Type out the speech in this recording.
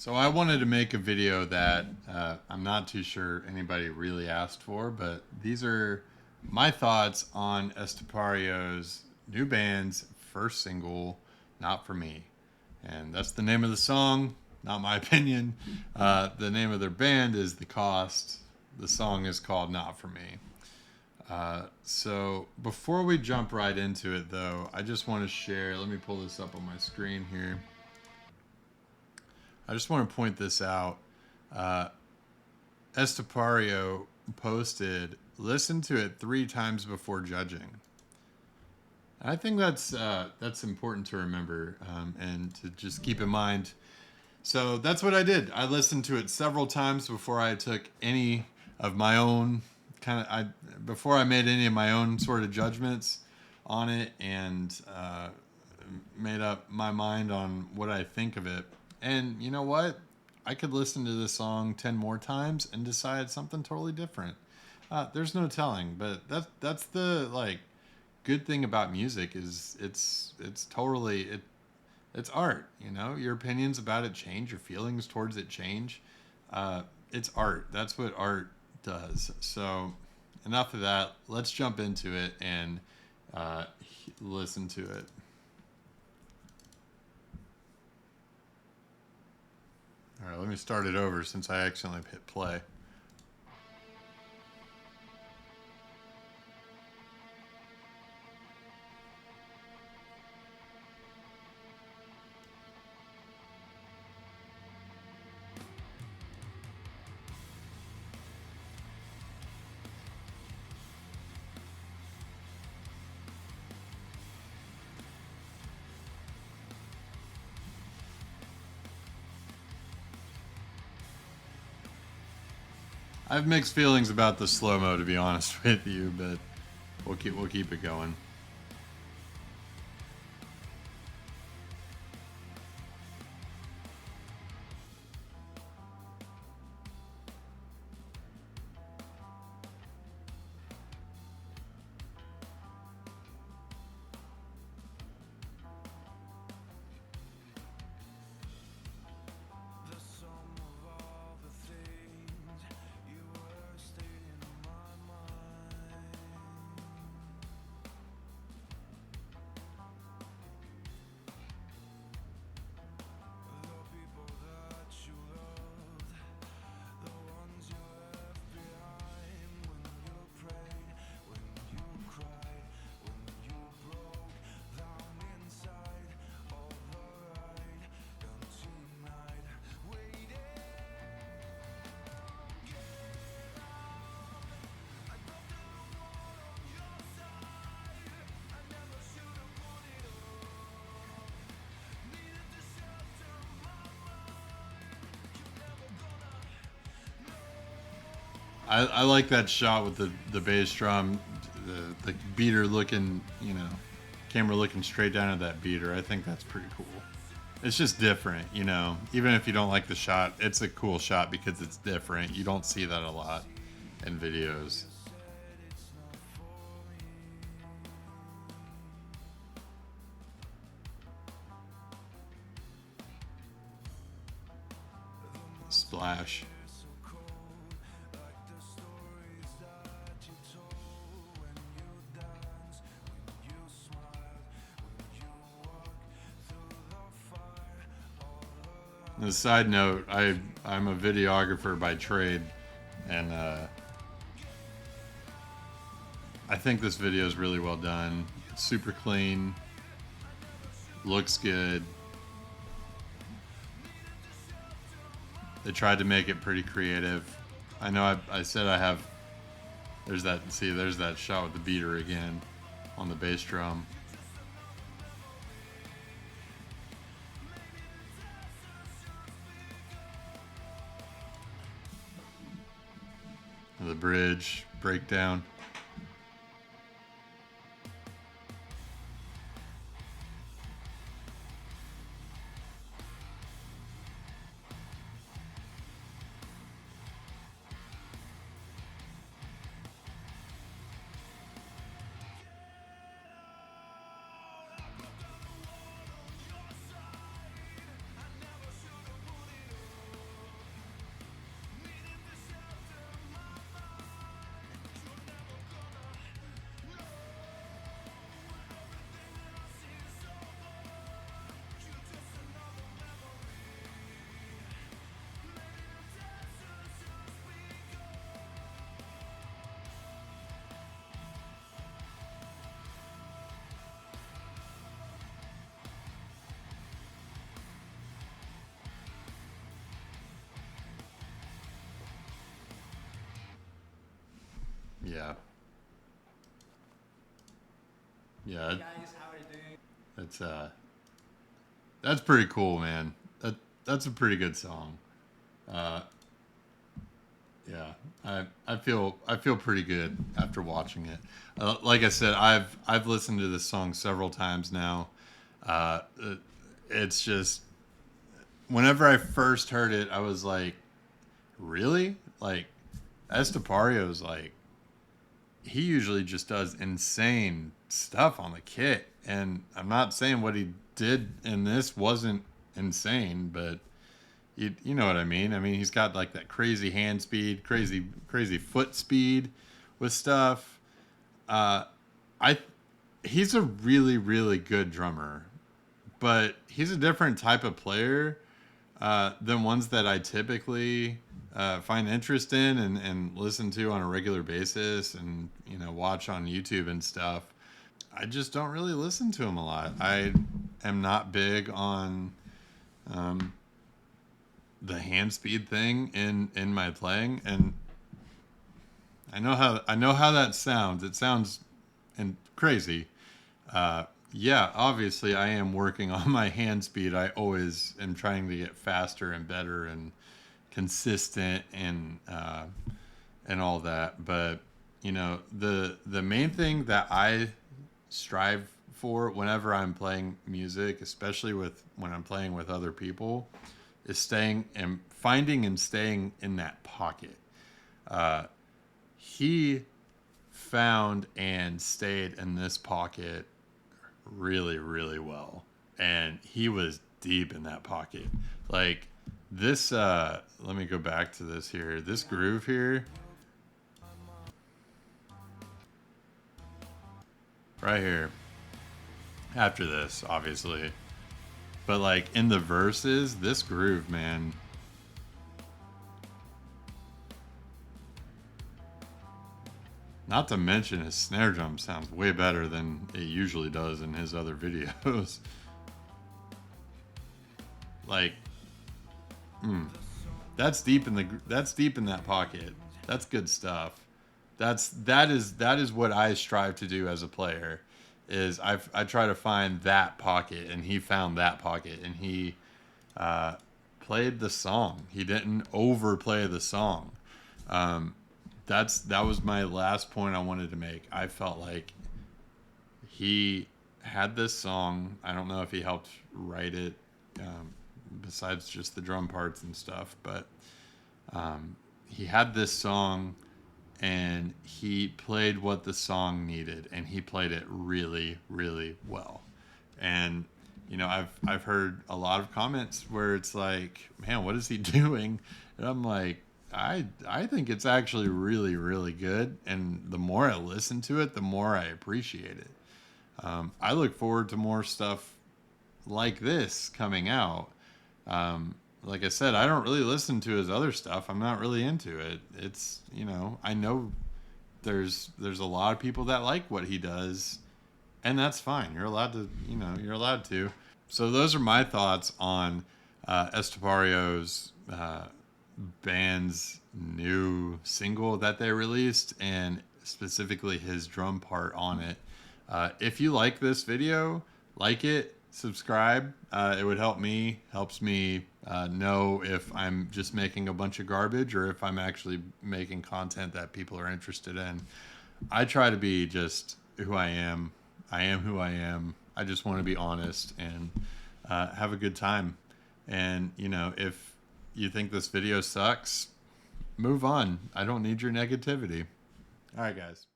So I wanted to make a video that I'm not too sure anybody really asked for, but these are my thoughts on Estepario's new band's first single, "Not for Me," and that's the name of the song. Not my opinion. The name of their band is The Cost. The song is called "Not for Me." So before we jump right into it, though, I just want to share. Let me pull this up on my screen here. I just want to point this out. Uh, Estepario posted, "Listen to it 3 times before judging." I think that's important to remember and to just keep in mind. So that's what I did. I listened to it several times before I took any of my own before I made any of my own sort of judgments on it, and made up my mind on what I think of it. And you know what? I could listen to this song 10 more times and decide something totally different. There's no telling, but that's the good thing about music is it's totally it's art. You know, your opinions about it change, your feelings towards it change. It's art. That's what art does. So enough of that. Let's jump into it and listen to it. All right, let me start it over since I accidentally hit play. I have mixed feelings about the slow mo, to be honest with you, but we'll keep it going. I like that shot with the bass drum, the beater looking, camera looking straight down at that beater. I think that's pretty cool. It's just different, Even if you don't like the shot, it's a cool shot because it's different. You don't see that a lot in videos. Splash. As a side note, I'm a videographer by trade, and I think this video is really well done. It's super clean, looks good. They tried to make it pretty creative. I know I said I have. There's that shot with the beater again on the bass drum. The bridge breakdown. Yeah. Yeah. It's that's pretty cool, man. That's a pretty good song. Uh, yeah, I feel pretty good after watching it. Like I said, I've listened to this song several times now. Uh, it's just whenever I first heard it, I was like, really? Like Estepario's like he usually just does insane stuff on the kit, and I'm not saying what he did in this wasn't insane, but you know what I mean. I mean, he's got like that crazy hand speed, crazy foot speed with stuff. Uh, I he's a really good drummer, but he's a different type of player than ones that I typically find interest in and listen to on a regular basis, and watch on YouTube and stuff. I just don't really listen to him a lot. I am not big on um, the hand speed thing in my playing, and I know how that sounds. It sounds and crazy. Yeah, obviously I am working on my hand speed. I always am trying to get faster and better and consistent and all that. But the main thing that I strive for whenever I'm playing music, especially when I'm playing with other people, is staying and finding and staying in that pocket. Uh, he found and stayed in this pocket really well, and he was deep in that pocket. Like this. Let me go back to this here. This groove here, right here. After this, obviously, but like in the verses, this groove, man. Not to mention his snare drum sounds way better than it usually does in his other videos. Like, that's deep in that pocket. That's good stuff. That is what I strive to do as a player. Is I try to find that pocket, and he found that pocket, and he uh, played the song. He didn't overplay the song. Um, that was my last point I wanted to make. I felt like he had this song. I don't know if he helped write it, besides just the drum parts and stuff, but he had this song and he played what the song needed, and he played it really well. And I've heard a lot of comments where it's like, man, what is he doing? And I'm like, I think it's actually really good, and the more I listen to it, the more I appreciate it. I look forward to more stuff like this coming out. Like I said, I don't really listen to his other stuff. I'm not really into it. It's I know there's a lot of people that like what he does, and that's fine. You're allowed to. So those are my thoughts on Estepario's band's new single that they released, and specifically his drum part on it. If you like this video, like it, subscribe. It would helps me know if I'm just making a bunch of garbage or if I'm actually making content that people are interested in. I try to be just who I am. I am who I am. I just want to be honest and have a good time. And if you think this video sucks, move on. I don't need your negativity. All right, guys.